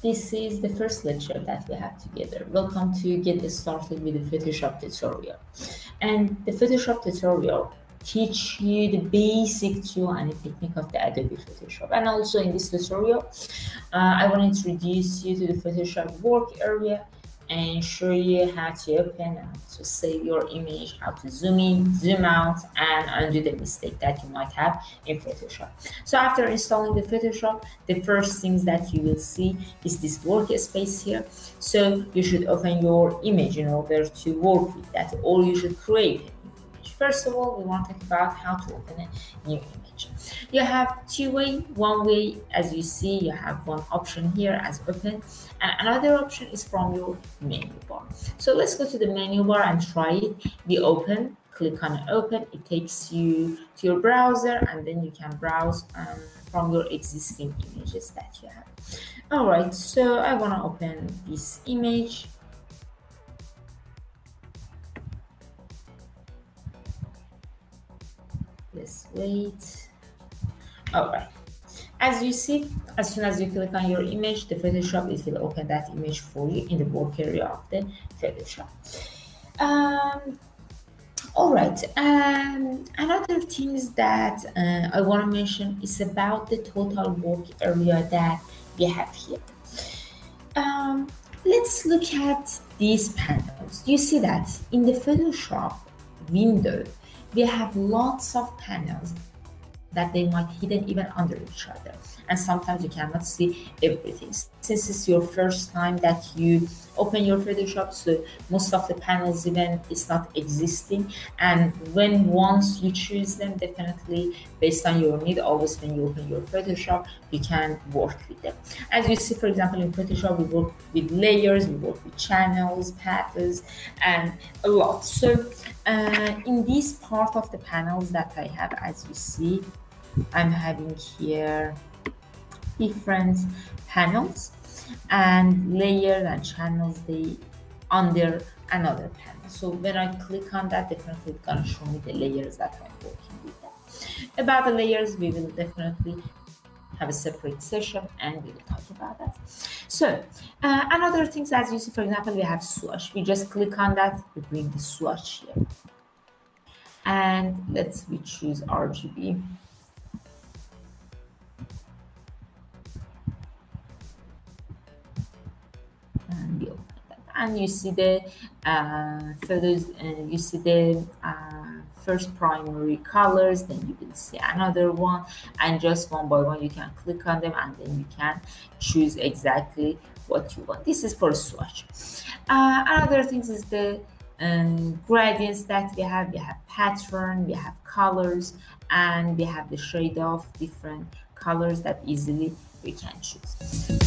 this is the first lecture that we have together. Welcome to Get Started with the Photoshop tutorial. And the Photoshop tutorial teach you the basic tool and the technique of the Adobe Photoshop. And also in this tutorial, I want to introduce you to the Photoshop work area and show you how to open and to save your image, how to zoom in, zoom out, and undo the mistake that you might have in Photoshop. So after installing the Photoshop, the first things that you will see is this workspace here. So you should open your image in order to work with that, or you should create an image. First of all, we want to talk about how to open a new image. You have two ways. One way, as you see, you have one option here as open, and another option is from your menu bar. So let's go to the menu bar and try it. The open, click on open. It takes you to your browser, and then you can browse from your existing images that you have. All right, so I want to open this image. Let's wait. All right. As you see, as soon as you click on your image, the Photoshop, it will open that image for you in the work area of the Photoshop. All right. Another things that I want to mention is about the total work area that we have here. Let's look at these panels. You see that in the Photoshop window, we have lots of panels that they might hidden even under each other, and sometimes you cannot see everything. Since it's your first time that you open your Photoshop, so most of the panels even is not existing, and when once you choose them, definitely based on your need, always when you open your Photoshop, you can work with them. As you see, for example, in Photoshop, we work with layers, we work with channels, paths, and a lot. So in this part of the panels that I have, as you see, I'm having here different panels, and layers and channels, they under another panel. So when I click on that, definitely it's gonna show me the layers that I'm working with them. About the layers, we will definitely have a separate session and we will talk about that. So another things, as you see, for example, we have swatch. We just click on that, we bring the swatch here, and we choose RGB. And you see the photos, and you see the first primary colors, then you will see another one, and just one by one you can click on them, and then you can choose exactly what you want. This is for swatch. Another things is the gradients that we have pattern, we have colors, and we have the shade of different colors that easily we can choose.